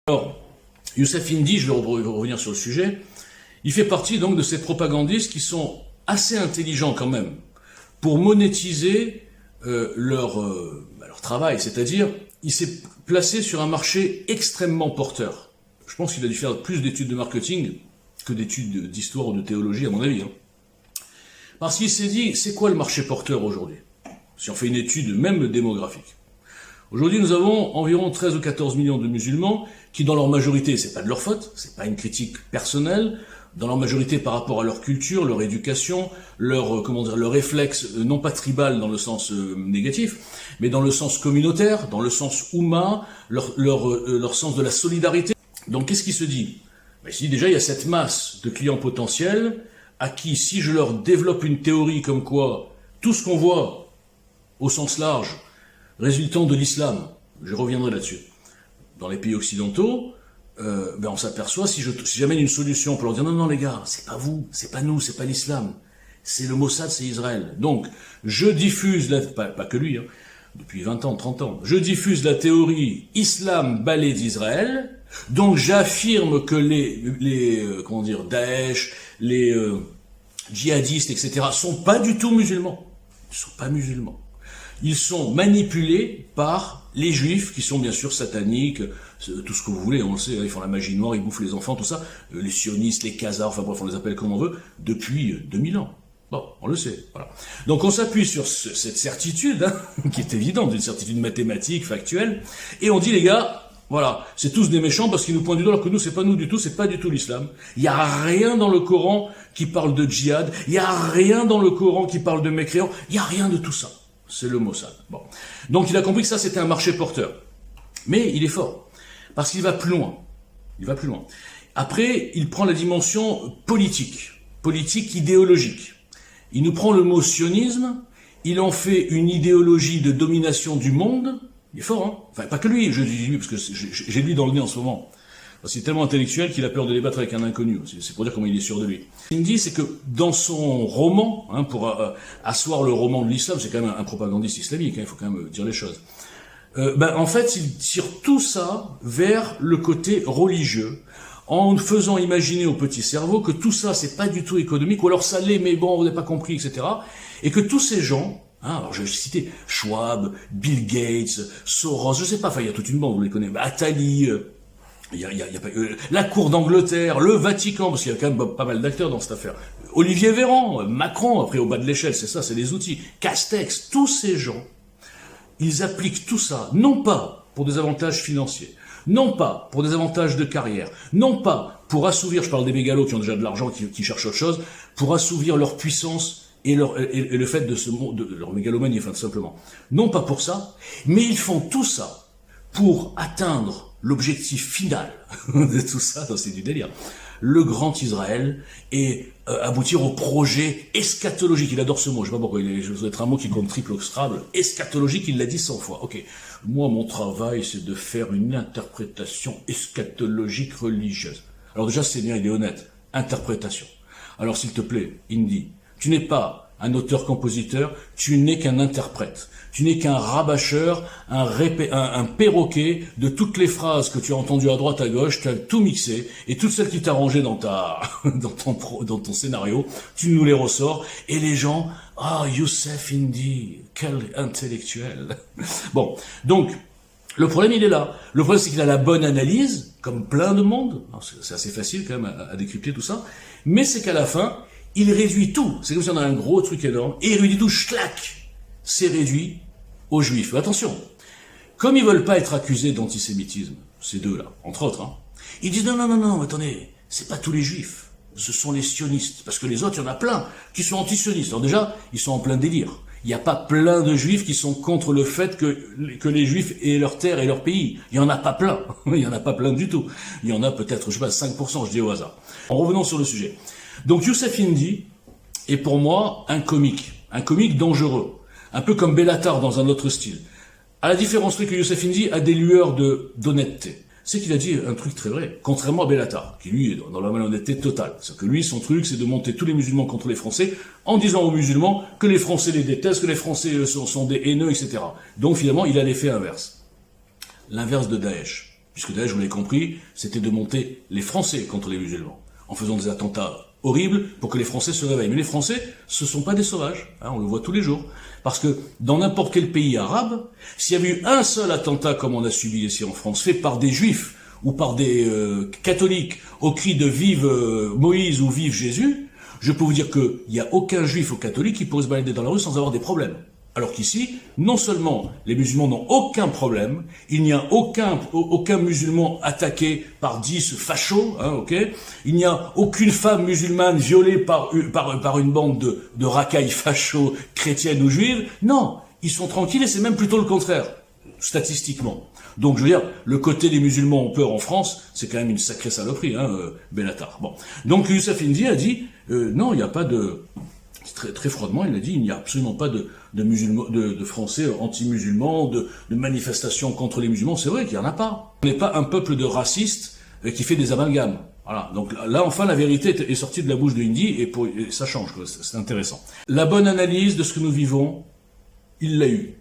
Alors, Youssef Indy, je vais revenir sur le sujet, il fait partie donc de ces propagandistes qui sont assez intelligents quand même pour monétiser leur travail, c'est-à-dire il s'est placé sur un marché extrêmement porteur. Je pense qu'il a dû faire plus d'études de marketing que d'études d'histoire ou de théologie à mon avis. Parce qu'il s'est dit, c'est quoi le marché porteur aujourd'hui? Si on fait une étude même démographique. Aujourd'hui, nous avons environ 13 ou 14 millions de musulmans qui, dans leur majorité, c'est pas de leur faute, c'est pas une critique personnelle, dans leur majorité par rapport à leur culture, leur éducation, leur réflexe, non pas tribal dans le sens négatif, mais dans le sens communautaire, dans le sens oumma, leur sens de la solidarité. Donc, qu'est-ce qui se dit? Il se dit déjà, il y a cette masse de clients potentiels à qui, si je leur développe une théorie comme quoi tout ce qu'on voit au sens large résultant de l'islam, je reviendrai là-dessus, dans les pays occidentaux, on s'aperçoit, si j'amène une solution pour leur dire non les gars, c'est pas vous, c'est pas nous, c'est pas l'islam, c'est le Mossad, c'est Israël. Donc, je diffuse, pas que lui, depuis 20 ans, 30 ans, je diffuse la théorie islam balai d'Israël, donc j'affirme que Daesh, les djihadistes, etc., sont pas du tout musulmans. Ils sont pas musulmans. Ils sont manipulés par les juifs, qui sont bien sûr sataniques, tout ce que vous voulez, on le sait, ils font la magie noire, ils bouffent les enfants, tout ça, les sionistes, les khazars, enfin bref, on les appelle comme on veut, depuis 2000 ans. Bon, on le sait, voilà. Donc on s'appuie sur cette certitude, qui est évidente, une certitude mathématique, factuelle, et on dit les gars, voilà, c'est tous des méchants parce qu'ils nous pointent du doigt alors que nous, c'est pas nous du tout, c'est pas du tout l'islam. Il y a rien dans le Coran qui parle de djihad, il y a rien dans le Coran qui parle de mécréants, il y a rien de tout ça. C'est le Mossad. Bon. Donc il a compris que ça c'était un marché porteur. Mais il est fort. Parce qu'il va plus loin. Il va plus loin. Après, il prend la dimension politique. Politique idéologique. Il nous prend le mot sionisme, il en fait une idéologie de domination du monde. Il est fort, hein. Enfin, pas que lui, je dis lui, parce que j'ai lui dans le nez en ce moment. Parce qu'il est tellement intellectuel qu'il a peur de débattre avec un inconnu. C'est pour dire comment il est sûr de lui. Ce qu'il me dit, c'est que dans son roman, pour asseoir le roman de l'islam, c'est quand même un propagandiste islamique, il faut quand même dire les choses. En fait, il tire tout ça vers le côté religieux, en faisant imaginer au petit cerveau que tout ça, c'est pas du tout économique, ou alors ça l'est, mais bon, on n'a pas compris, etc. Et que tous ces gens, alors je vais citer Schwab, Bill Gates, Soros, je sais pas, enfin il y a toute une bande, vous les connaissez, Attali, il y a la cour d'Angleterre, le Vatican, parce qu'il y a quand même pas mal d'acteurs dans cette affaire. Olivier Véran, Macron, après au bas de l'échelle, c'est ça, c'est les outils. Castex, tous ces gens, ils appliquent tout ça, non pas pour des avantages financiers, non pas pour des avantages de carrière, non pas pour assouvir, je parle des mégalos qui ont déjà de l'argent, qui cherchent autre chose, pour assouvir leur puissance et le fait de leur mégalomanie, enfin tout simplement. Non pas pour ça, mais ils font tout ça pour atteindre l'objectif final de tout ça, c'est du délire, le grand Israël, et aboutir au projet eschatologique. Il adore ce mot, je sais pas pourquoi, je dois être un mot qui compte triple au Scrabble. Eschatologique, il l'a dit 100 fois. Ok, moi mon travail c'est de faire une interprétation eschatologique religieuse. Alors déjà c'est bien, il est honnête, interprétation. Alors s'il te plaît, Indy, tu n'es pas un auteur-compositeur, tu n'es qu'un interprète. Tu n'es qu'un rabâcheur, un perroquet de toutes les phrases que tu as entendues à droite à gauche, tu as tout mixé, et toutes celles qui t'arrangeaient dans ton scénario, tu nous les ressors, et les gens, Youssef Indy, quel intellectuel. Bon, donc, le problème il est là. Le problème c'est qu'il a la bonne analyse, comme plein de monde, c'est assez facile quand même à décrypter tout ça, mais c'est qu'à la fin, il réduit tout, c'est comme si on a un gros truc énorme, et il réduit tout, schlac, c'est réduit aux juifs. Mais attention, comme ils veulent pas être accusés d'antisémitisme, ces deux-là, entre autres, ils disent non, attendez, c'est pas tous les juifs, ce sont les sionistes, parce que les autres, il y en a plein qui sont anti-sionistes. Alors déjà, ils sont en plein délire. Il n'y a pas plein de juifs qui sont contre le fait que les juifs aient leur terre et leur pays. Il y en a pas plein. Il y en a pas plein du tout. Il y en a peut-être, je sais pas, 5%, je dis au hasard. En revenant sur le sujet. Donc Youssef Indy est pour moi un comique dangereux. Un peu comme Bellatar dans un autre style. À la différence près que Youssef Indy a des lueurs d'honnêteté. C'est qu'il a dit un truc très vrai, contrairement à Bellatar, qui lui est dans la malhonnêteté totale. C'est que lui, son truc, c'est de monter tous les musulmans contre les Français, en disant aux musulmans que les Français les détestent, que les Français sont des haineux, etc. Donc finalement, il a l'effet inverse. L'inverse de Daesh. puisque d'ailleurs, je vous l'ai compris, c'était de monter les Français contre les musulmans, en faisant des attentats horribles pour que les Français se réveillent. Mais les Français, ce sont pas des sauvages, hein, on le voit tous les jours. Parce que dans n'importe quel pays arabe, s'il y avait eu un seul attentat comme on a subi ici en France, fait par des juifs ou par des catholiques au cri de vive Moïse ou vive Jésus, je peux vous dire qu'il n'y a aucun juif ou catholique qui pourrait se balader dans la rue sans avoir des problèmes. Alors qu'ici, non seulement les musulmans n'ont aucun problème, il n'y a aucun musulman attaqué par 10 fachos, hein, ok. Il n'y a aucune femme musulmane violée par une bande de racailles fachos chrétiennes ou juives. Non, ils sont tranquilles et c'est même plutôt le contraire, statistiquement. Donc je veux dire, le côté des musulmans ont peur en France, c'est quand même une sacrée saloperie, hein, Bellatar. Bon, donc Youssef Indy a dit non, il n'y a pas de très froidement, il a dit il n'y a absolument pas de musulmans, de Français anti-musulmans, de manifestations contre les musulmans. C'est vrai qu'il n'y en a pas. On n'est pas un peuple de racistes qui fait des amalgames. Voilà. Donc là, enfin, la vérité est sortie de la bouche de Indy et ça change, quoi. C'est intéressant. La bonne analyse de ce que nous vivons, il l'a eu.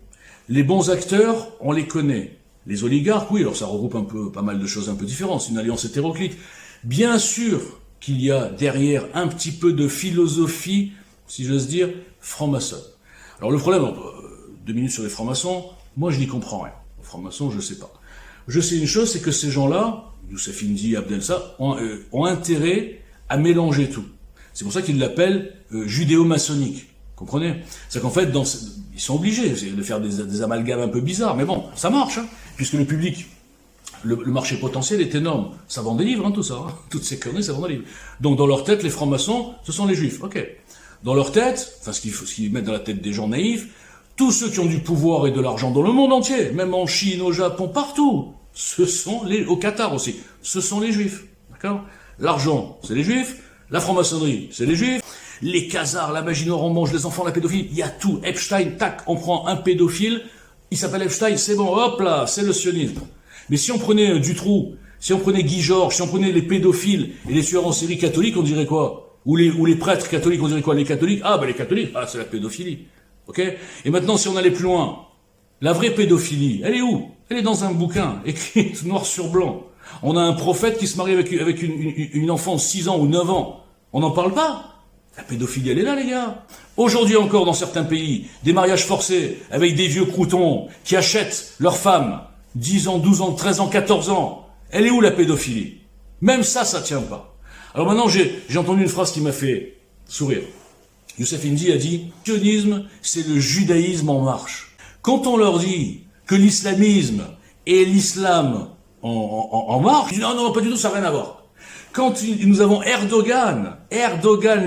Les bons acteurs, on les connaît. Les oligarques, oui, alors ça regroupe pas mal de choses un peu différentes. C'est une alliance hétéroclite. Bien sûr qu'il y a derrière un petit peu de philosophie, si j'ose dire, franc-maçonne. Alors le problème, 2 minutes sur les francs-maçons, moi je n'y comprends rien. Les francs-maçons, je sais pas. Je sais une chose, c'est que ces gens-là, Youssef Indy, Abdel-Sa, ont intérêt à mélanger tout. C'est pour ça qu'ils l'appellent judéo-maçonnique. Comprenez? C'est qu'en fait, ils sont obligés de faire des amalgames un peu bizarres, mais bon, ça marche, hein, puisque le public, le marché potentiel est énorme. Ça vend des livres, hein, tout ça. Hein. Toutes ces conneries, ça vend des livres. Donc dans leur tête, les francs-maçons, ce sont les juifs. Ok. Dans leur tête, enfin ce qu'ils mettent dans la tête des gens naïfs, tous ceux qui ont du pouvoir et de l'argent dans le monde entier, même en Chine, au Japon, partout, au Qatar aussi, ce sont les juifs. D'accord? L'argent, c'est les juifs. La franc-maçonnerie, c'est les juifs. Les casards, la magie noire, on mange les enfants, la pédophilie, il y a tout. Epstein, tac, on prend un pédophile, il s'appelle Epstein, c'est bon, hop là, c'est le sionisme. Mais si on prenait Dutroux, si on prenait Guy Georges, si on prenait les pédophiles et les tueurs en série catholiques, on dirait quoi? Ou les prêtres catholiques, on dirait quoi? Les catholiques, les catholiques, c'est la pédophilie. Ok? Et maintenant, si on allait plus loin, la vraie pédophilie, elle est où? Elle est dans un bouquin, écrit noir sur blanc. On a un prophète qui se marie avec une enfant de 6 ans ou 9 ans. On n'en parle pas? La pédophilie, elle est là, les gars. Aujourd'hui encore, dans certains pays, des mariages forcés avec des vieux croutons qui achètent leurs femmes 10 ans, 12 ans, 13 ans, 14 ans. Elle est où la pédophilie? Même ça tient pas. Alors maintenant, j'ai entendu une phrase qui m'a fait sourire. Youssef Indy a dit « Sionisme, c'est le judaïsme en marche ». Quand on leur dit que l'islamisme est l'islam en marche, ils disent « Non, pas du tout, ça n'a rien à voir ». Quand nous avons Erdogan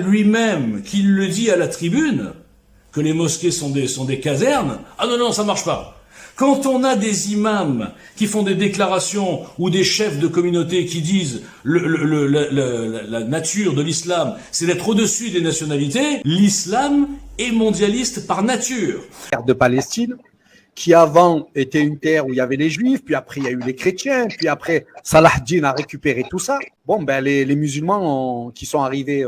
lui-même, qui le dit à la tribune, que les mosquées sont des casernes, non, ça marche pas. Quand on a des imams qui font des déclarations ou des chefs de communauté qui disent la nature de l'islam, c'est d'être au-dessus des nationalités, l'islam est mondialiste par nature. De Palestine, qui avant était une terre où il y avait les juifs, puis après il y a eu les chrétiens, puis après Salah ad-Din a récupéré tout ça. Bon, les musulmans qui sont arrivés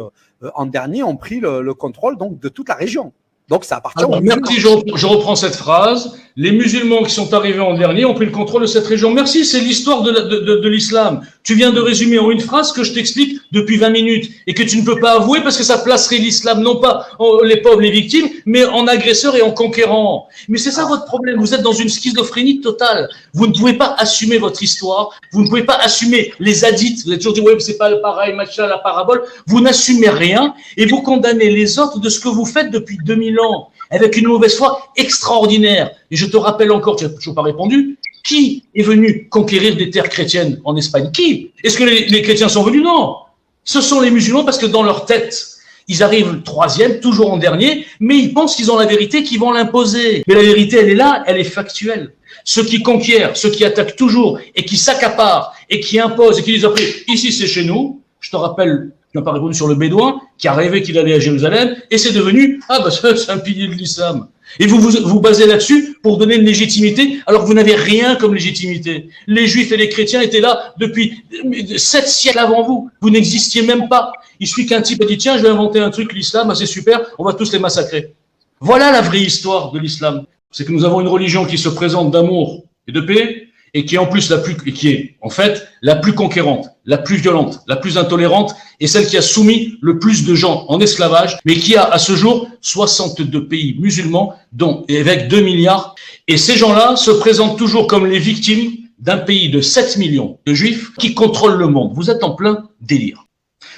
en dernier ont pris le contrôle donc de toute la région. Donc ça appartient aux musulmans. Merci, je reprends cette phrase. Les musulmans qui sont arrivés en dernier ont pris le contrôle de cette région. Merci, c'est l'histoire de l'islam. Tu viens de résumer en une phrase que je t'explique depuis 20 minutes et que tu ne peux pas avouer parce que ça placerait l'islam non pas les pauvres, les victimes, mais en agresseurs et en conquérants. Mais c'est ça votre problème. Vous êtes dans une schizophrénie totale. Vous ne pouvez pas assumer votre histoire. Vous ne pouvez pas assumer les hadiths. Vous avez toujours dit, ouais, c'est pas le pareil, machin, la parabole. Vous n'assumez rien et vous condamnez les autres de ce que vous faites depuis 2000 ans avec une mauvaise foi extraordinaire. Et je te rappelle encore, tu n'as toujours pas répondu, qui est venu conquérir des terres chrétiennes en Espagne? Qui? Est-ce que les chrétiens sont venus? Non. Ce sont les musulmans parce que dans leur tête, ils arrivent troisième, toujours en dernier, mais ils pensent qu'ils ont la vérité, qu'ils vont l'imposer. Mais la vérité, elle est là, elle est factuelle. Ceux qui conquièrent, ceux qui attaquent toujours et qui s'accaparent et qui imposent et qui disent après, ici c'est chez nous, je te rappelle, tu n'as pas répondu sur le bédouin qui a rêvé qu'il allait à Jérusalem et c'est devenu, c'est un pilier de l'islam. Et vous basez là-dessus pour donner une légitimité alors que vous n'avez rien comme légitimité. Les juifs et les chrétiens étaient là depuis 7 siècles avant vous. Vous n'existiez même pas. Il suffit qu'un type ait dit, tiens, je vais inventer un truc, l'islam, c'est super, on va tous les massacrer. Voilà la vraie histoire de l'islam. C'est que nous avons une religion qui se présente d'amour et de paix et qui est en plus qui est en fait la plus conquérante, la plus violente, la plus intolérante et celle qui a soumis le plus de gens en esclavage, mais qui a à ce jour 62 pays musulmans, dont avec 2 milliards. Et ces gens-là se présentent toujours comme les victimes d'un pays de 7 millions de juifs qui contrôle le monde. Vous êtes en plein délire.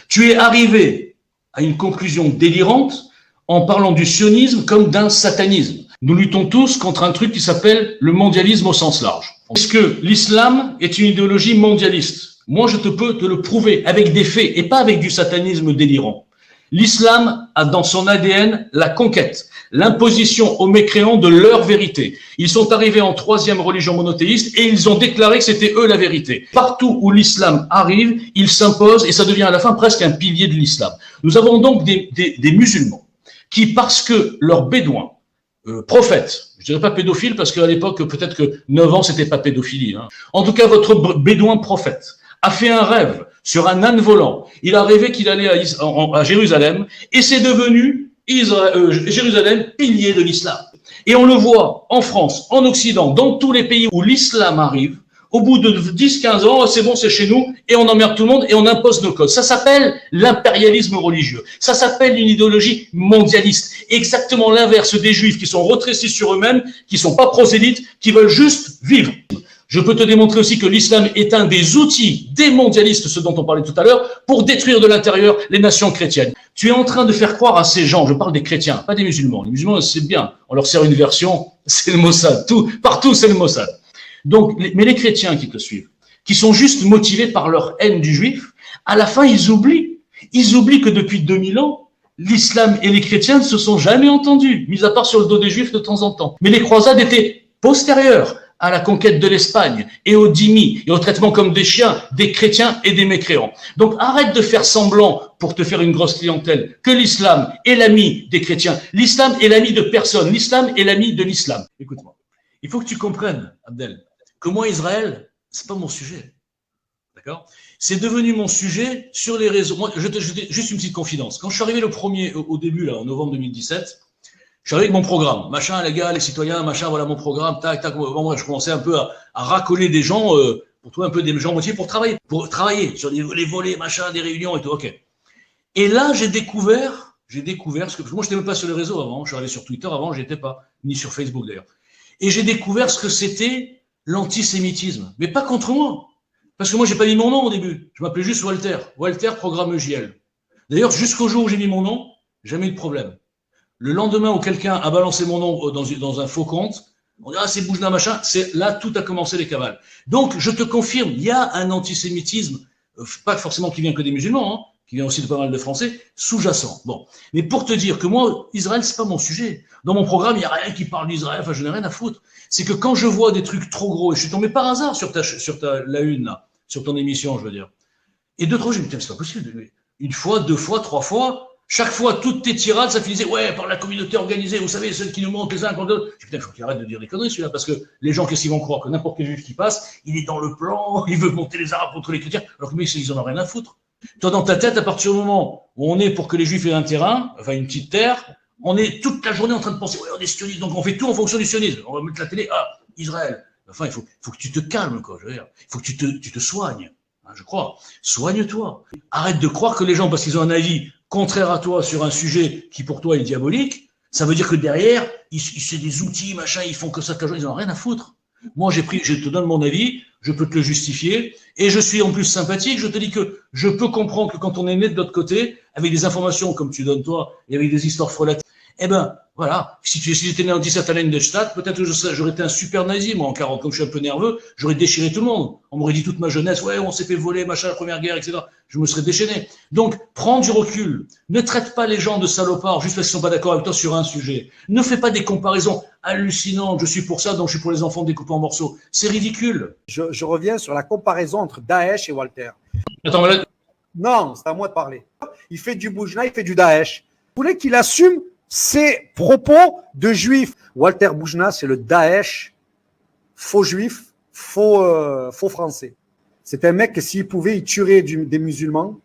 Tu es arrivé à une conclusion délirante en parlant du sionisme comme d'un satanisme. Nous luttons tous contre un truc qui s'appelle le mondialisme au sens large. Est-ce que l'islam est une idéologie mondialiste? Moi, je peux te le prouver avec des faits et pas avec du satanisme délirant. L'islam a dans son ADN la conquête, l'imposition aux mécréants de leur vérité. Ils sont arrivés en 3e religion monothéiste et ils ont déclaré que c'était eux la vérité. Partout où l'islam arrive, il s'impose et ça devient à la fin presque un pilier de l'islam. Nous avons donc des musulmans qui, parce que leurs bédouins, prophète, je dirais pas pédophile parce qu'à l'époque peut-être que 9 ans c'était pas pédophilie. Hein. En tout cas, votre bédouin prophète a fait un rêve sur un âne volant. Il a rêvé qu'il allait à Jérusalem et c'est devenu Jérusalem pilier de l'islam. Et on le voit en France, en Occident, dans tous les pays où l'islam arrive. Au bout de 10-15 ans, c'est bon, c'est chez nous, et on emmerde tout le monde et on impose nos codes. Ça s'appelle l'impérialisme religieux. Ça s'appelle une idéologie mondialiste. Exactement l'inverse des juifs qui sont retrécis sur eux-mêmes, qui sont pas prosélytes, qui veulent juste vivre. Je peux te démontrer aussi que l'islam est un des outils des mondialistes, ce dont on parlait tout à l'heure, pour détruire de l'intérieur les nations chrétiennes. Tu es en train de faire croire à ces gens, je parle des chrétiens, pas des musulmans. Les musulmans, c'est bien. On leur sert une version, c'est le Mossad. Partout, c'est le Mossad. Donc, mais les chrétiens qui te suivent, qui sont juste motivés par leur haine du juif, à la fin, ils oublient que depuis 2000 ans, l'islam et les chrétiens ne se sont jamais entendus, mis à part sur le dos des juifs de temps en temps. Mais les croisades étaient postérieures à la conquête de l'Espagne et aux dhimmis et au traitement comme des chiens des chrétiens et des mécréants. Donc, arrête de faire semblant pour te faire une grosse clientèle que l'islam est l'ami des chrétiens. L'islam est l'ami de personne. L'islam est l'ami de l'islam. Écoute-moi. Il faut que tu comprennes, Abdel, que moi, Israël, c'est pas mon sujet. D'accord? C'est devenu mon sujet sur les réseaux. Moi, juste une petite confidence. Quand je suis arrivé au début, là, en novembre 2017, je suis arrivé avec mon programme. Machin, les gars, les citoyens, machin, voilà mon programme, tac, tac. Bon, moi, je commençais un peu à racoler des gens, pour trouver un peu des gens motivés pour travailler sur les volets, machin, des réunions et tout, ok. Et là, j'ai découvert ce que, moi, je n'étais même pas sur les réseaux avant. Je suis arrivé sur Twitter avant, j'étais pas, ni sur Facebook d'ailleurs. Et j'ai découvert ce que c'était l'antisémitisme, mais pas contre moi. Parce que moi, j'ai pas mis mon nom au début. Je m'appelais juste Walter. Walter, programme EJL. D'ailleurs, jusqu'au jour où j'ai mis mon nom, jamais eu de problème. Le lendemain où quelqu'un a balancé mon nom dans un faux compte, on dit, ah, c'est Boujna, machin, c'est là, tout a commencé les cavales. Donc, je te confirme, il y a un antisémitisme, pas forcément qui vient que des musulmans, hein, qui vient aussi de pas mal de Français, sous-jacent. Bon. Mais pour te dire que moi, Israël, c'est pas mon sujet. Dans mon programme, il n'y a rien qui parle d'Israël, enfin, je n'ai rien à foutre. C'est que quand je vois des trucs trop gros, et je suis tombé par hasard sur la une, là, sur ton émission, je veux dire. Et 2, 3, je me dis, c'est pas possible. Une fois, 2 fois, 3 fois, chaque fois, toutes tes tirades, ça finissait, ouais, par la communauté organisée, vous savez, celle qui nous montre les uns contre les autres. Je dis, putain, il faut qu'il arrête de dire des conneries, celui-là, parce que les gens, qu'est-ce qu'ils vont croire? Que n'importe quel juif qui passe, il est dans le plan, il veut monter les Arabes contre les chrétiens, alors que, mais ils en ont rien à foutre. Toi, dans ta tête, à partir du moment où on est pour que les juifs aient un terrain, enfin, une petite terre, on est toute la journée en train de penser, ouais, on est sionistes, donc on fait tout en fonction du sionisme. On va mettre la télé, ah, Israël. Enfin, il faut que tu te calmes, quoi, je veux dire. Il faut que tu te soignes, hein, je crois. Soigne-toi. Arrête de croire que les gens, parce qu'ils ont un avis contraire à toi sur un sujet qui pour toi est diabolique, ça veut dire que derrière, c'est des outils, machin, ils font que ça toute la journée, ils en ont rien à foutre. Moi, je te donne mon avis, je peux te le justifier, et je suis en plus sympathique, je te dis que je peux comprendre que quand on est né de l'autre côté, avec des informations comme tu donnes toi, et avec des histoires relatives, eh ben, voilà, si j'étais né en 17 à Leinstadt, peut-être que j'aurais été un super nazi, moi, en 40, comme je suis un peu nerveux, j'aurais déchiré tout le monde. On m'aurait dit toute ma jeunesse, ouais, on s'est fait voler, machin, la première guerre, etc. Je me serais déchaîné. Donc, prends du recul. Ne traite pas les gens de salopards juste parce qu'ils sont pas d'accord avec toi sur un sujet. Ne fais pas des comparaisons hallucinantes. Je suis pour ça, donc je suis pour les enfants découpés en morceaux. C'est ridicule. Je reviens sur la comparaison entre Daesh et Walter. Attends, mais là... Non, c'est à moi de parler. Il fait du Boujna, il fait du Daesh. Vous voulez qu'il assume ses propos de juifs. Walter Boujna, c'est le Daesh, faux juif, faux français. C'est un mec que s'il pouvait, il tuerait des musulmans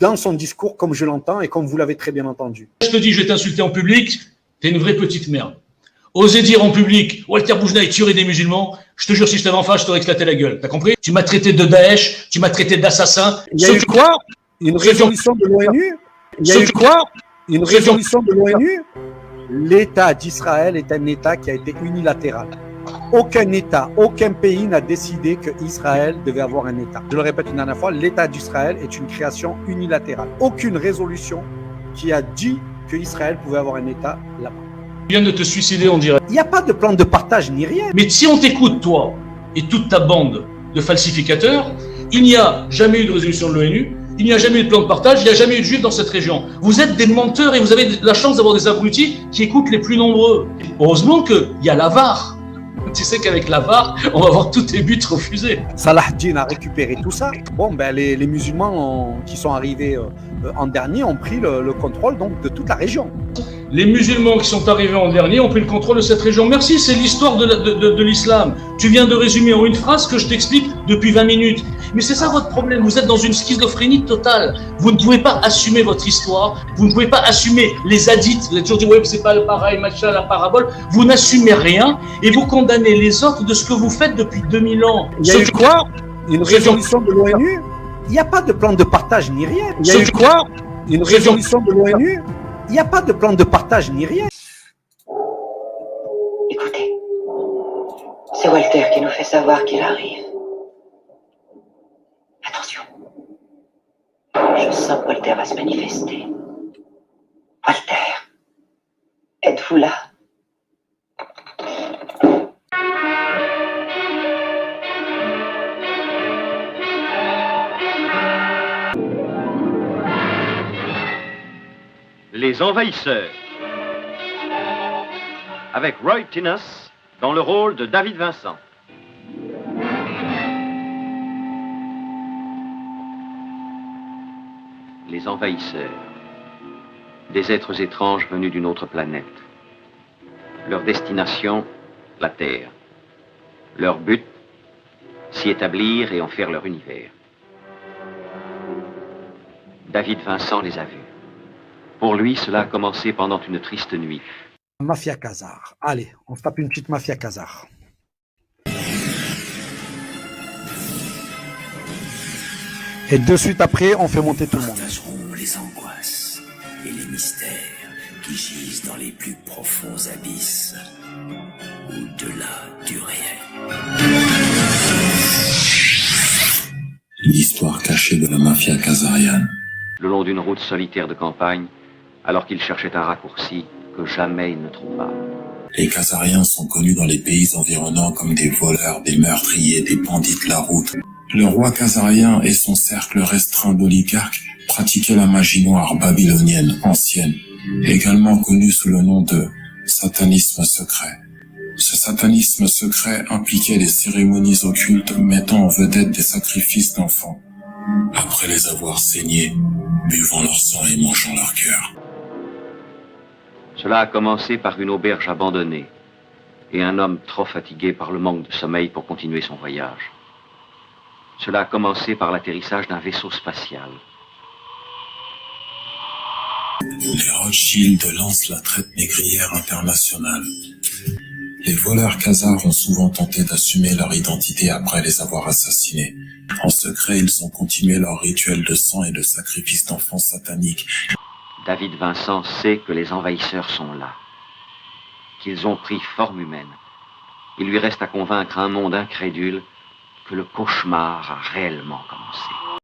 dans son discours comme je l'entends et comme vous l'avez très bien entendu. Je te dis, je vais t'insulter en public, t'es une vraie petite merde. Oser dire en public, Walter Boujnaï tuerait des musulmans, je te jure, si je t'avais en face, je t'aurais éclaté la gueule. T'as compris? Tu m'as traité de Daesh, tu m'as traité d'assassin. Il y a eu quoi? Une résolution de l'ONU? Il y a eu quoi? Une résolution de l'ONU? L'État d'Israël est un État qui a été unilatéral. Aucun État, aucun pays n'a décidé qu'Israël devait avoir un État. Je le répète une dernière fois, l'État d'Israël est une création unilatérale. Aucune résolution qui a dit qu'Israël pouvait avoir un État là-bas. Tu viens de te suicider, on dirait. Il n'y a pas de plan de partage ni rien. Mais si on t'écoute, toi, et toute ta bande de falsificateurs, il n'y a jamais eu de résolution de l'ONU, il n'y a jamais eu de plan de partage, il n'y a jamais eu de juifs dans cette région. Vous êtes des menteurs et vous avez la chance d'avoir des abrutis qui écoutent les plus nombreux. Heureusement qu'il y a la VAR. Tu sais qu'avec la VAR, on va voir tous tes buts refusés. Salah ad-Din a récupéré tout ça. Bon, ben les musulmans qui sont arrivés en dernier ont pris le contrôle donc, de toute la région. Les musulmans qui sont arrivés en dernier ont pris le contrôle de cette région. Merci, c'est l'histoire de l'islam. Tu viens de résumer en une phrase que je t'explique depuis 20 minutes. Mais c'est ça votre problème, vous êtes dans une schizophrénie totale. Vous ne pouvez pas assumer votre histoire, vous ne pouvez pas assumer les hadiths. Vous avez toujours dit, ouais, c'est pas le pareil, machin, la parabole. Vous n'assumez rien et vous condamnez les autres de ce que vous faites depuis 2000 ans. Il y a eu quoi? Une résolution de l'ONU? Il n'y a pas de plan de partage ni rien. Il y a eu quoi? Une résolution de l'ONU? Il n'y a pas de plan de partage ni rien. Écoutez, c'est Walter qui nous fait savoir qu'il arrive. Attention. Je sens que Walter va se manifester. Walter, êtes-vous là? Les Envahisseurs, avec Roy Tinas dans le rôle de David Vincent. Les Envahisseurs, des êtres étranges venus d'une autre planète. Leur destination, la Terre. Leur but, s'y établir et en faire leur univers. David Vincent les a vus. Pour lui, cela a commencé pendant une triste nuit. Mafia Khazar. Allez, on se tape une petite Mafia Khazar. Et de suite après, on fait monter tout le monde. Partageront les angoisses et les mystères qui gisent dans les plus profonds abysses, au-delà du réel. L'histoire cachée de la mafia khazarienne. Le long d'une route solitaire de campagne, alors qu'il cherchait un raccourci que jamais il ne trouva. Les Khazariens sont connus dans les pays environnants comme des voleurs, des meurtriers, des bandits de la route. Le roi khazarien et son cercle restreint d'oligarques pratiquaient la magie noire babylonienne ancienne, également connue sous le nom de satanisme secret. Ce satanisme secret impliquait des cérémonies occultes mettant en vedette des sacrifices d'enfants, après les avoir saignés, buvant leur sang et mangeant leur cœur. Cela a commencé par une auberge abandonnée et un homme trop fatigué par le manque de sommeil pour continuer son voyage. Cela a commencé par l'atterrissage d'un vaisseau spatial. Les Rothschild lancent la traite négrière internationale. Les voleurs khazars ont souvent tenté d'assumer leur identité après les avoir assassinés. En secret, ils ont continué leur rituel de sang et de sacrifice d'enfants sataniques. David Vincent sait que les envahisseurs sont là, qu'ils ont pris forme humaine. Il lui reste à convaincre un monde incrédule que le cauchemar a réellement commencé.